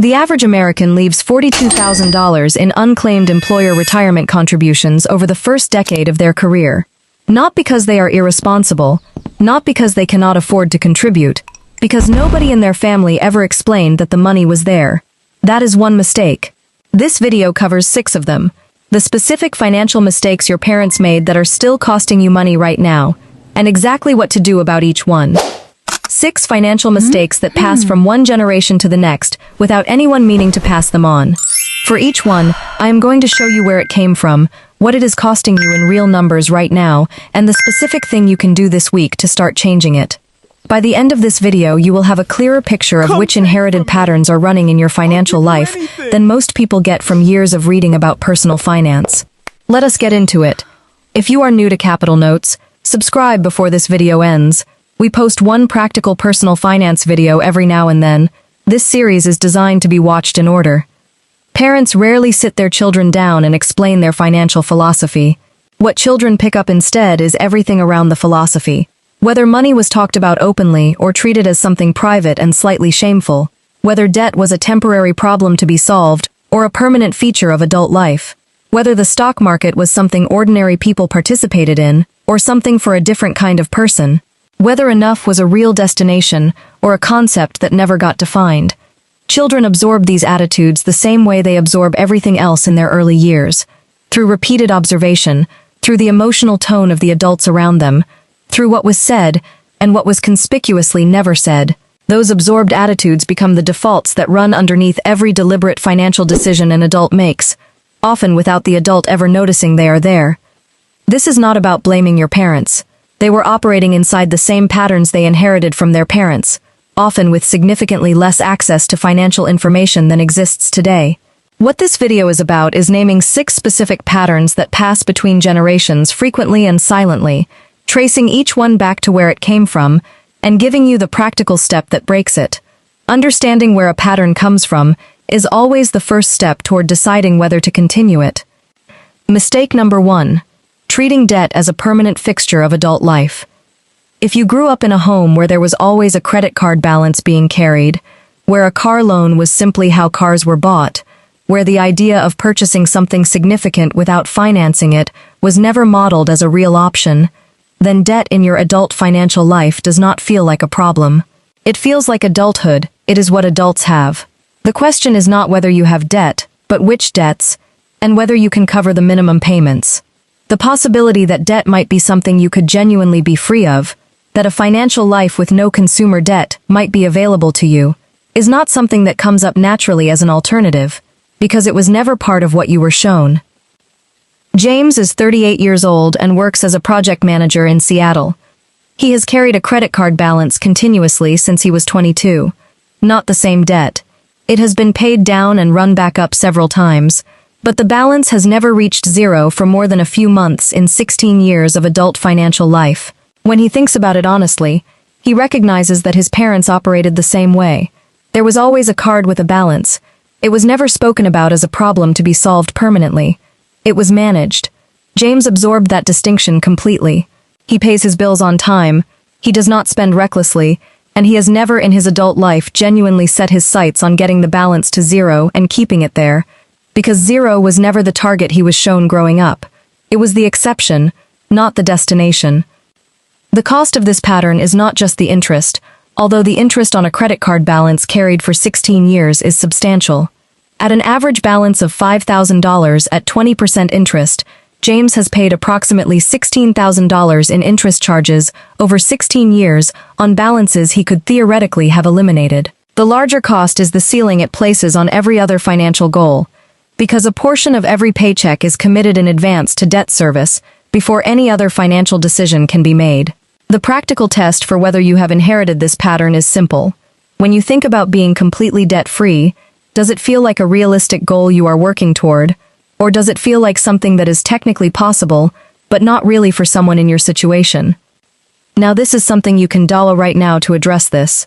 The average American leaves $42,000 in unclaimed employer retirement contributions over the first decade of their career. Not because they are irresponsible, not because they cannot afford to contribute, because nobody in their family ever explained that the money was there. That is one mistake. This video covers 6 of them. The specific financial mistakes your parents made that are still costing you money right now, and exactly what to do about each one. 6 financial mistakes that pass from one generation to the next without anyone meaning to pass them on. For each one, I am going to show you where it came from, what it is costing you in real numbers right now, and the specific thing you can do this week to start changing it. By the end of this video, you will have a clearer picture of which inherited patterns are running in your financial life than most people get from years of reading about personal finance. Let us get into it. If you are new to Capital Notes, subscribe before this video ends. We post one practical personal finance video every now and then. This series is designed to be watched in order. Parents rarely sit their children down and explain their financial philosophy. What children pick up instead is everything around the philosophy. Whether money was talked about openly or treated as something private and slightly shameful. Whether debt was a temporary problem to be solved or a permanent feature of adult life. Whether the stock market was something ordinary people participated in or something for a different kind of person. Whether enough was a real destination or a concept that never got defined. Children absorb these attitudes the same way they absorb everything else in their early years. Through repeated observation, through the emotional tone of the adults around them, through what was said and what was conspicuously never said. Those absorbed attitudes become the defaults that run underneath every deliberate financial decision an adult makes, often without the adult ever noticing they are there. This is not about blaming your parents. They were operating inside the same patterns they inherited from their parents, often with significantly less access to financial information than exists today. What this video is about is naming 6 specific patterns that pass between generations frequently and silently, tracing each one back to where it came from, and giving you the practical step that breaks it. Understanding where a pattern comes from is always the first step toward deciding whether to continue it. Mistake number 1. Treating debt as a permanent fixture of adult life. If you grew up in a home where there was always a credit card balance being carried, where a car loan was simply how cars were bought, where the idea of purchasing something significant without financing it was never modeled as a real option, then debt in your adult financial life does not feel like a problem. It feels like adulthood. It is what adults have. The question is not whether you have debt, but which debts, and whether you can cover the minimum payments. The possibility that debt might be something you could genuinely be free of, that a financial life with no consumer debt might be available to you, is not something that comes up naturally as an alternative, because it was never part of what you were shown. James is 38 years old and works as a project manager in Seattle. He has carried a credit card balance continuously since he was 22. Not the same debt. It has been paid down and run back up several times, but the balance has never reached zero for more than a few months in 16 years of adult financial life. When he thinks about it honestly, he recognizes that his parents operated the same way. There was always a card with a balance. It was never spoken about as a problem to be solved permanently. It was managed. James absorbed that distinction completely. He pays his bills on time, he does not spend recklessly, and he has never in his adult life genuinely set his sights on getting the balance to zero and keeping it there, because zero was never the target he was shown growing up. It was the exception, not the destination. The cost of this pattern is not just the interest, although the interest on a credit card balance carried for 16 years is substantial. At an average balance of $5,000 at 20% interest, James has paid approximately $16,000 in interest charges over 16 years on balances he could theoretically have eliminated. The larger cost is the ceiling it places on every other financial goal, because a portion of every paycheck is committed in advance to debt service before any other financial decision can be made. The practical test for whether you have inherited this pattern is simple. When you think about being completely debt-free, does it feel like a realistic goal you are working toward, or does it feel like something that is technically possible, but not really for someone in your situation? Now this is something you can dollar right now to address this.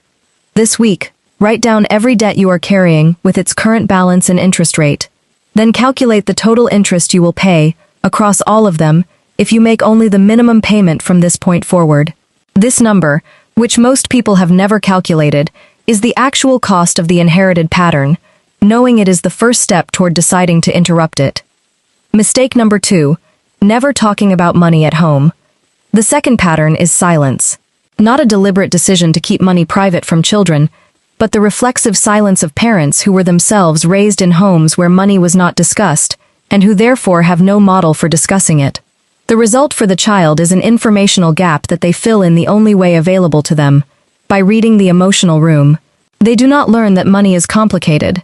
This week, write down every debt you are carrying with its current balance and interest rate. Then calculate the total interest you will pay, across all of them, if you make only the minimum payment from this point forward. This number, which most people have never calculated, is the actual cost of the inherited pattern, Knowing it is the first step toward deciding to interrupt it. Mistake number 2, never talking about money at home. The second pattern is silence. Not a deliberate decision to keep money private from children, but the reflexive silence of parents who were themselves raised in homes where money was not discussed, and who therefore have no model for discussing it. The result for the child is an informational gap that they fill in the only way available to them, by reading The Emotional Room. They do not learn that money is complicated.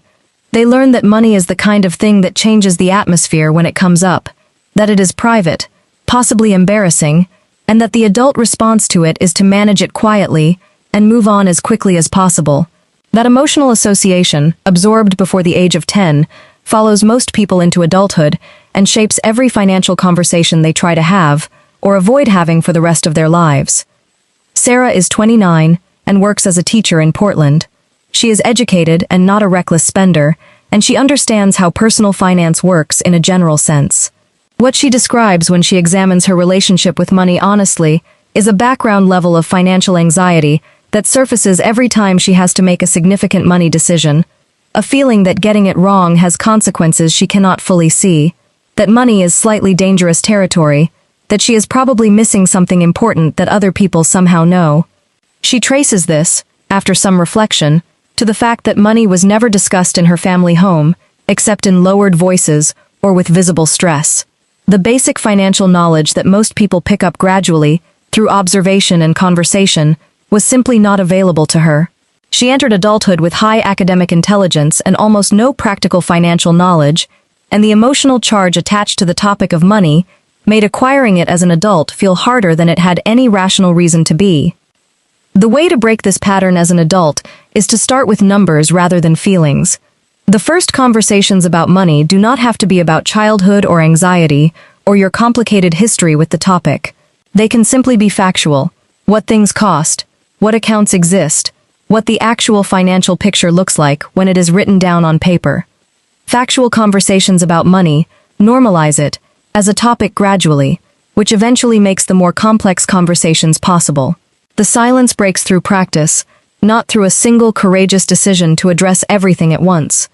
They learn that money is the kind of thing that changes the atmosphere when it comes up, that it is private, possibly embarrassing, and that the adult response to it is to manage it quietly and move on as quickly as possible. That emotional association, absorbed before the age of 10, follows most people into adulthood and shapes every financial conversation they try to have or avoid having for the rest of their lives. Sarah is 29 and works as a teacher in Portland. She is educated and not a reckless spender, and she understands how personal finance works in a general sense. What she describes when she examines her relationship with money honestly is a background level of financial anxiety that surfaces every time she has to make a significant money decision, a feeling that getting it wrong has consequences she cannot fully see, that money is slightly dangerous territory, that she is probably missing something important that other people somehow know. She traces this, after some reflection, to the fact that money was never discussed in her family home, except in lowered voices or with visible stress. The basic financial knowledge that most people pick up gradually, through observation and conversation, was simply not available to her. She entered adulthood with high academic intelligence and almost no practical financial knowledge, and the emotional charge attached to the topic of money made acquiring it as an adult feel harder than it had any rational reason to be. The way to break this pattern as an adult is to start with numbers rather than feelings. The first conversations about money do not have to be about childhood or anxiety or your complicated history with the topic. They can simply be factual: what things cost, what accounts exist, what the actual financial picture looks like when it is written down on paper. Factual conversations about money normalize it as a topic gradually, which eventually makes the more complex conversations possible. The silence breaks through practice, not through a single courageous decision to address everything at once.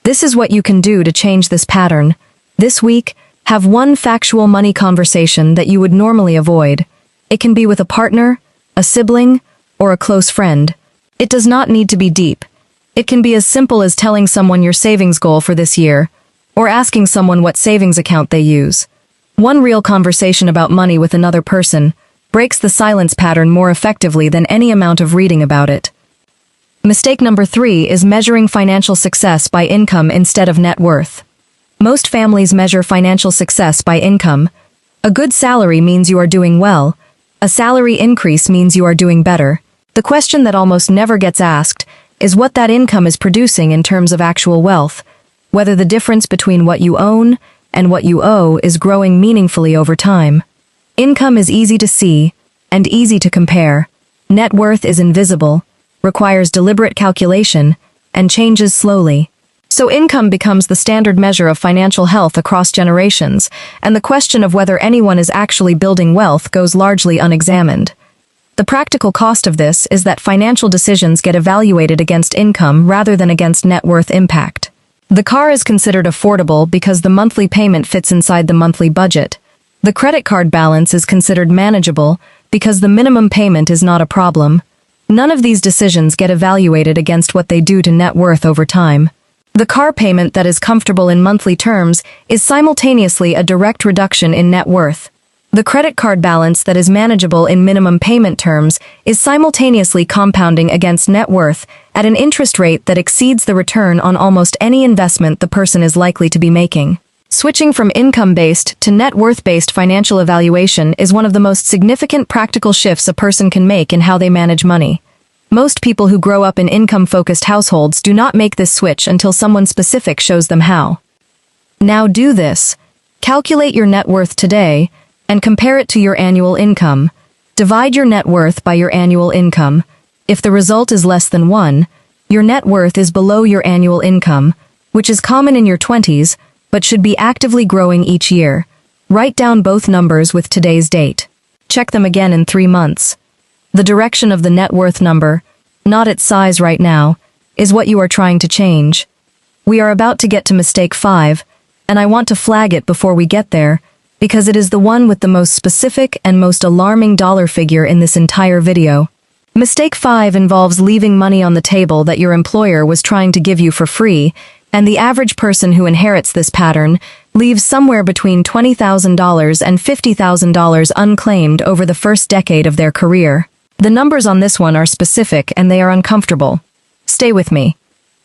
This is what you can do to change this pattern. This week, have one factual money conversation that you would normally avoid. It can be with a partner, a sibling, or a close friend. It does not need to be deep. It can be as simple as telling someone your savings goal for this year, or asking someone what savings account they use. One real conversation about money with another person breaks the silence pattern more effectively than any amount of reading about it. Mistake number 3 is measuring financial success by income instead of net worth. Most families measure financial success by income. A good salary means you are doing well. A salary increase means you are doing better. The question that almost never gets asked is what that income is producing in terms of actual wealth, whether the difference between what you own and what you owe is growing meaningfully over time. Income is easy to see and easy to compare. Net worth is invisible, requires deliberate calculation, and changes slowly. So income becomes the standard measure of financial health across generations, and the question of whether anyone is actually building wealth goes largely unexamined. The practical cost of this is that financial decisions get evaluated against income rather than against net worth impact. The car is considered affordable because the monthly payment fits inside the monthly budget. The credit card balance is considered manageable because the minimum payment is not a problem. None of these decisions get evaluated against what they do to net worth over time. The car payment that is comfortable in monthly terms is simultaneously a direct reduction in net worth. The credit card balance that is manageable in minimum payment terms is simultaneously compounding against net worth at an interest rate that exceeds the return on almost any investment the person is likely to be making. Switching from income-based to net worth-based financial evaluation is one of the most significant practical shifts a person can make in how they manage money. Most people who grow up in income-focused households do not make this switch until someone specific shows them how. Now do this. Calculate your net worth today and compare it to your annual income. Divide your net worth by your annual income. If the result is less than 1, your net worth is below your annual income, which is common in your 20s, but should be actively growing each year. Write down both numbers with today's date. Check them again in 3 months. The direction of the net worth number, not its size right now, is what you are trying to change. We are about to get to mistake 5, and I want to flag it before we get there, because it is the one with the most specific and most alarming dollar figure in this entire video. Mistake 5 involves leaving money on the table that your employer was trying to give you for free, and the average person who inherits this pattern leaves somewhere between $20,000 and $50,000 unclaimed over the first decade of their career. The numbers on this one are specific and they are uncomfortable. Stay with me.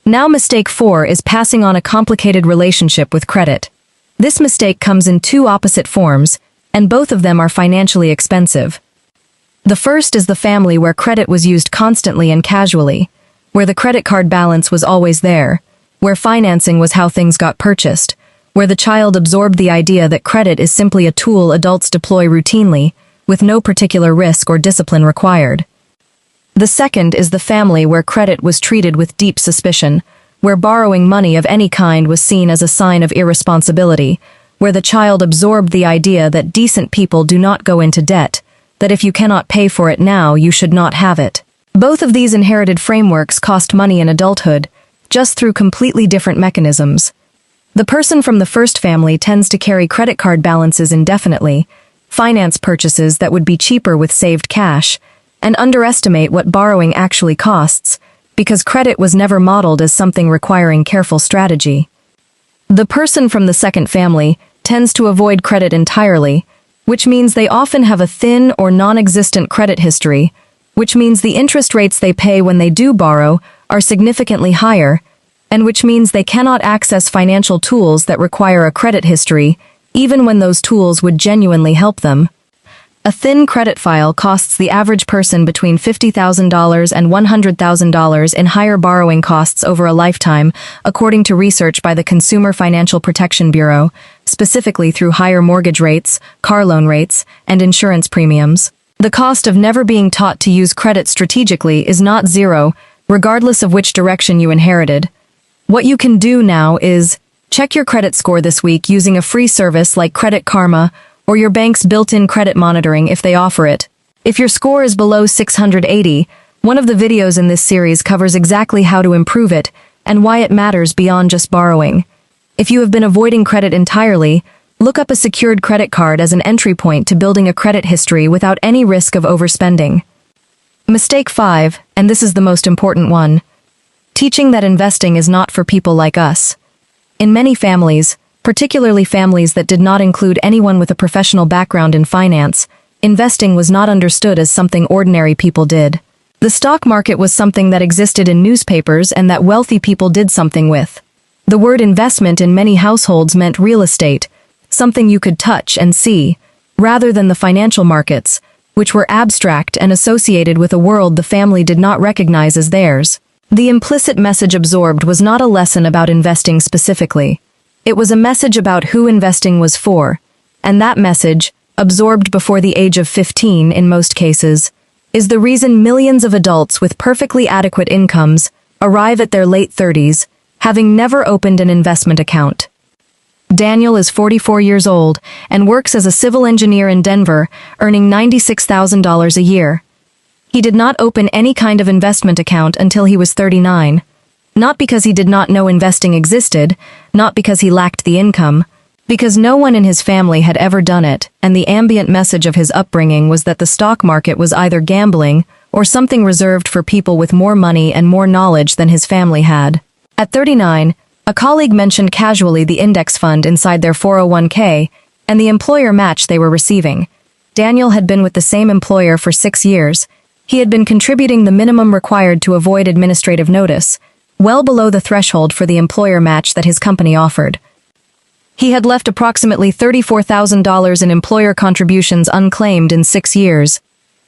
Now mistake 4 is passing on a complicated relationship with credit. This mistake comes in two opposite forms, and both of them are financially expensive. The first is the family where credit was used constantly and casually, where the credit card balance was always there, where financing was how things got purchased, where the child absorbed the idea that credit is simply a tool adults deploy routinely, with no particular risk or discipline required. The second is the family where credit was treated with deep suspicion, where borrowing money of any kind was seen as a sign of irresponsibility, where the child absorbed the idea that decent people do not go into debt, that if you cannot pay for it now, you should not have it. Both of these inherited frameworks cost money in adulthood, just through completely different mechanisms. The person from the first family tends to carry credit card balances indefinitely, finance purchases that would be cheaper with saved cash, and underestimate what borrowing actually costs, because credit was never modeled as something requiring careful strategy. The person from the second family tends to avoid credit entirely, which means they often have a thin or non-existent credit history, which means the interest rates they pay when they do borrow are significantly higher, and which means they cannot access financial tools that require a credit history, even when those tools would genuinely help them. A thin credit file costs the average person between $50,000 and $100,000 in higher borrowing costs over a lifetime, according to research by the Consumer Financial Protection Bureau, specifically through higher mortgage rates, car loan rates, and insurance premiums. The cost of never being taught to use credit strategically is not zero, regardless of which direction you inherited. What you can do now is check your credit score this week using a free service like Credit Karma or your bank's built-in credit monitoring if they offer it. If your score is below 680, one of the videos in this series covers exactly how to improve it and why it matters beyond just borrowing. If you have been avoiding credit entirely, look up a secured credit card as an entry point to building a credit history without any risk of overspending. Mistake 5, and this is the most important one. Teaching that investing is not for people like us. In many families, particularly families that did not include anyone with a professional background in finance, investing was not understood as something ordinary people did. The stock market was something that existed in newspapers and that wealthy people did something with. The word investment in many households meant real estate, something you could touch and see, rather than the financial markets, which were abstract and associated with a world the family did not recognize as theirs. The implicit message absorbed was not a lesson about investing specifically. It was a message about who investing was for, and that message, absorbed before the age of 15 in most cases, is the reason millions of adults with perfectly adequate incomes arrive at their late 30s, having never opened an investment account. Daniel is 44 years old and works as a civil engineer in Denver, earning $96,000 a year. He did not open any kind of investment account until he was 39. Not because he did not know investing existed, not because he lacked the income, because no one in his family had ever done it, and the ambient message of his upbringing was that the stock market was either gambling or something reserved for people with more money and more knowledge than his family had. At 39, a colleague mentioned casually the index fund inside their 401k and the employer match they were receiving. Daniel had been with the same employer for 6 years. He had been contributing the minimum required to avoid administrative notice, well below the threshold for the employer match that his company offered. He had left approximately $34,000 in employer contributions unclaimed in 6 years,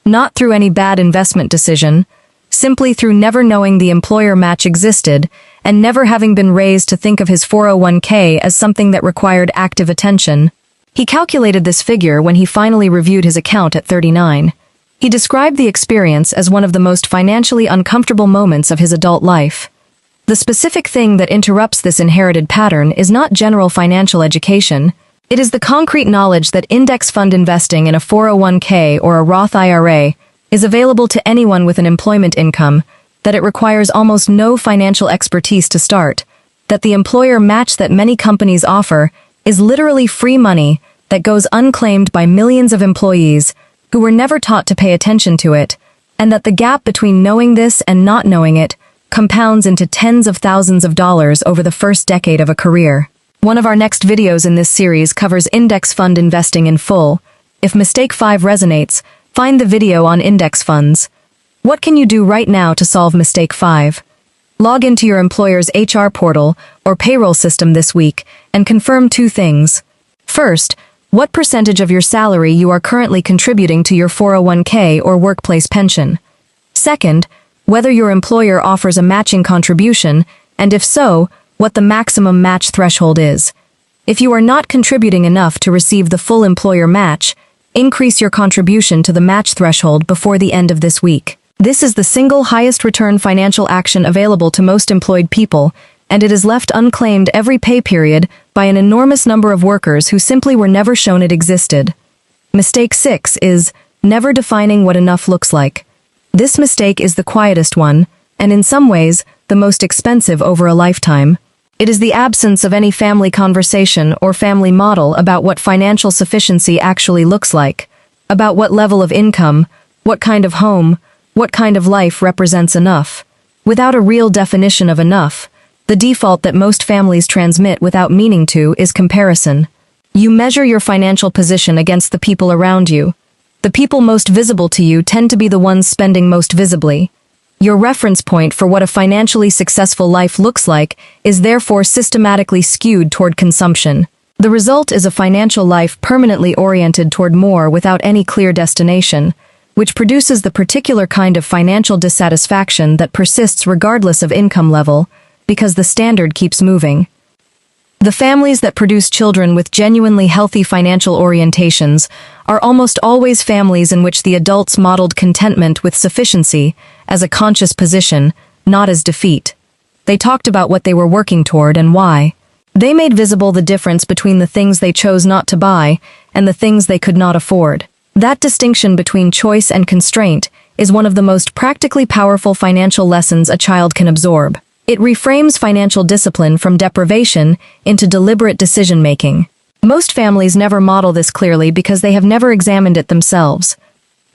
not through any bad investment decision, simply through never knowing the employer match existed and never having been raised to think of his 401k as something that required active attention. He calculated this figure when he finally reviewed his account at 39. He described the experience as one of the most financially uncomfortable moments of his adult life. The specific thing that interrupts this inherited pattern is not general financial education. It is the concrete knowledge that index fund investing in a 401k or a Roth IRA is available to anyone with an employment income, that it requires almost no financial expertise to start, that the employer match that many companies offer is literally free money that goes unclaimed by millions of employees who were never taught to pay attention to it, and that the gap between knowing this and not knowing it compounds into tens of thousands of dollars over the first decade of a career. One of our next videos in this series covers index fund investing in full. If mistake 5 resonates, find the video on index funds. What can you do right now to solve mistake 5? Log into your employer's HR portal or payroll system this week and confirm 2 things. First, what percentage of your salary you are currently contributing to your 401k or workplace pension. Second, whether your employer offers a matching contribution, and if so, what the maximum match threshold is. If you are not contributing enough to receive the full employer match, increase your contribution to the match threshold before the end of this week. This is the single highest return financial action available to most employed people, and it is left unclaimed every pay period by an enormous number of workers who simply were never shown it existed. Mistake 6 is never defining what enough looks like. This mistake is the quietest one, and in some ways, the most expensive over a lifetime. It is the absence of any family conversation or family model about what financial sufficiency actually looks like, about what level of income, what kind of home, what kind of life represents enough. Without a real definition of enough, the default that most families transmit without meaning to is comparison. You measure your financial position against the people around you. The people most visible to you tend to be the ones spending most visibly. Your reference point for what a financially successful life looks like is therefore systematically skewed toward consumption. The result is a financial life permanently oriented toward more without any clear destination, which produces the particular kind of financial dissatisfaction that persists regardless of income level, because the standard keeps moving. The families that produce children with genuinely healthy financial orientations are almost always families in which the adults modeled contentment with sufficiency as a conscious position, not as defeat. They talked about what they were working toward and why. They made visible the difference between the things they chose not to buy and the things they could not afford. That distinction between choice and constraint is one of the most practically powerful financial lessons a child can absorb. It reframes financial discipline from deprivation into deliberate decision-making. Most families never model this clearly because they have never examined it themselves.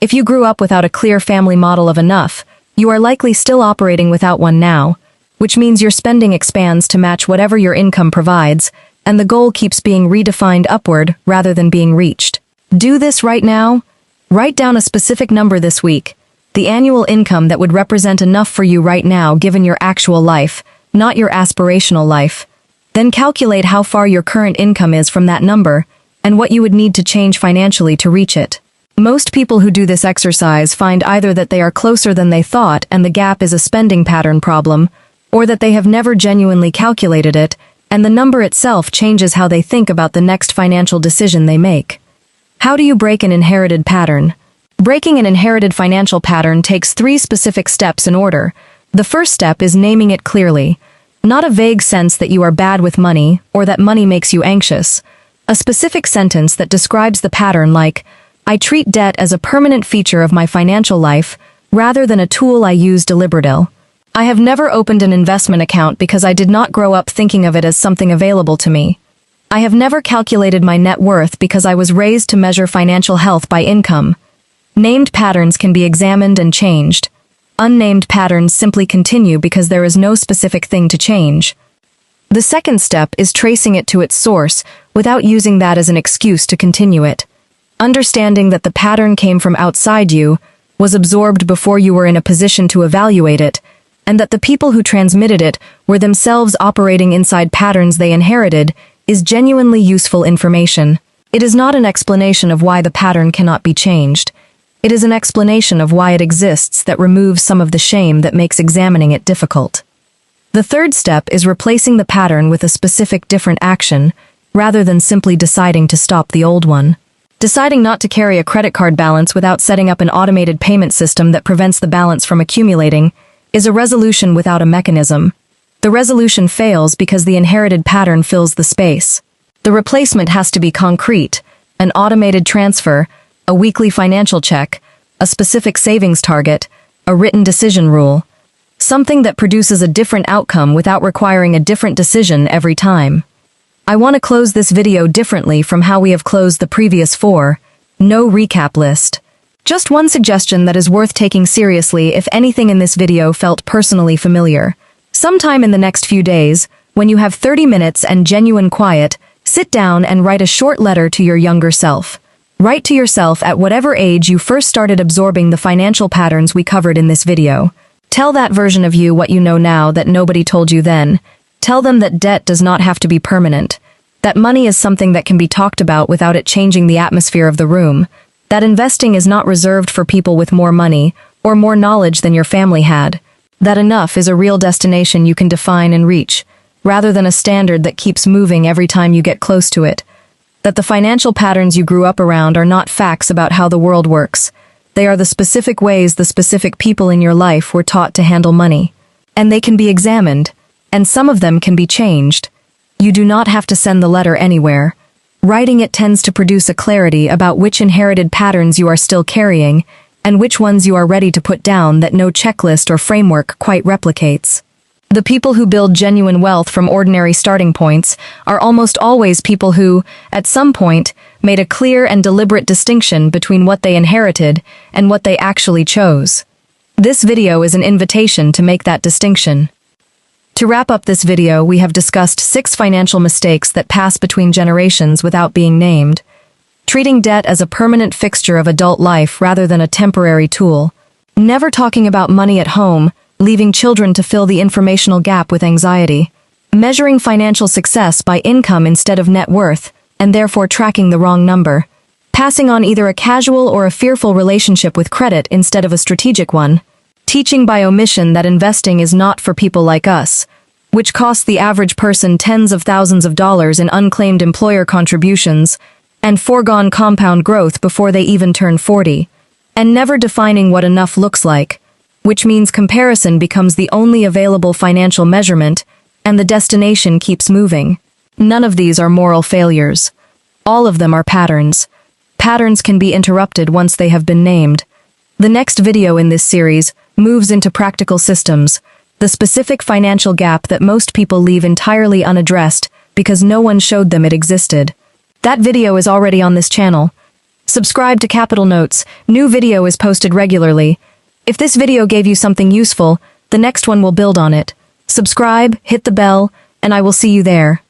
If you grew up without a clear family model of enough, you are likely still operating without one now, which means your spending expands to match whatever your income provides, and the goal keeps being redefined upward rather than being reached. Do this right now. Write down a specific number this week, the annual income that would represent enough for you right now given your actual life, not your aspirational life. Then calculate how far your current income is from that number, and what you would need to change financially to reach it. Most people who do this exercise find either that they are closer than they thought and the gap is a spending pattern problem, or that they have never genuinely calculated it, and the number itself changes how they think about the next financial decision they make. How do you break an inherited pattern? Breaking an inherited financial pattern takes 3 specific steps in order. The first step is naming it clearly. Not a vague sense that you are bad with money or that money makes you anxious. A specific sentence that describes the pattern like, I treat debt as a permanent feature of my financial life rather than a tool I use deliberately. I have never opened an investment account because I did not grow up thinking of it as something available to me. I have never calculated my net worth because I was raised to measure financial health by income. Named patterns can be examined and changed. Unnamed patterns simply continue because there is no specific thing to change. The second step is tracing it to its source without using that as an excuse to continue it. Understanding that the pattern came from outside you, was absorbed before you were in a position to evaluate it, and that the people who transmitted it were themselves operating inside patterns they inherited, is genuinely useful information. It is not an explanation of why the pattern cannot be changed. It is an explanation of why it exists that removes some of the shame that makes examining it difficult. The third step is replacing the pattern with a specific different action, rather than simply deciding to stop the old one. Deciding not to carry a credit card balance without setting up an automated payment system that prevents the balance from accumulating is a resolution without a mechanism. The resolution fails because the inherited pattern fills the space. The replacement has to be concrete, an automated transfer, a weekly financial check, a specific savings target, a written decision rule. something that produces a different outcome without requiring a different decision every time. I want to close this video differently from how we have closed the previous 4. No recap list. Just one suggestion that is worth taking seriously if anything in this video felt personally familiar. Sometime in the next few days, when you have 30 minutes and genuine quiet, sit down and write a short letter to your younger self. Write to yourself at whatever age you first started absorbing the financial patterns we covered in this video. Tell that version of you what you know now that nobody told you then. Tell them that debt does not have to be permanent, that money is something that can be talked about without it changing the atmosphere of the room, that investing is not reserved for people with more money or more knowledge than your family had, that enough is a real destination you can define and reach, rather than a standard that keeps moving every time you get close to it, that the financial patterns you grew up around are not facts about how the world works. They are the specific ways the specific people in your life were taught to handle money. And they can be examined, and some of them can be changed. You do not have to send the letter anywhere. Writing it tends to produce a clarity about which inherited patterns you are still carrying, and which ones you are ready to put down that no checklist or framework quite replicates. The people who build genuine wealth from ordinary starting points are almost always people who, at some point, made a clear and deliberate distinction between what they inherited and what they actually chose. This video is an invitation to make that distinction. To wrap up this video, we have discussed 6 financial mistakes that pass between generations without being named. Treating debt as a permanent fixture of adult life rather than a temporary tool. Never talking about money at home, leaving children to fill the informational gap with anxiety. Measuring financial success by income instead of net worth, and therefore tracking the wrong number. Passing on either a casual or a fearful relationship with credit instead of a strategic one. Teaching by omission that investing is not for people like us, which costs the average person tens of thousands of dollars in unclaimed employer contributions and foregone compound growth before they even turn 40. And never defining what enough looks like, which means comparison becomes the only available financial measurement, and the destination keeps moving. None of these are moral failures. All of them are patterns. Patterns can be interrupted once they have been named. The next video in this series moves into practical systems, the specific financial gap that most people leave entirely unaddressed because no one showed them it existed. That video is already on this channel. Subscribe to Capital Notes. New video is posted regularly. If this video gave you something useful, the next one will build on it. Subscribe, hit the bell, and I will see you there.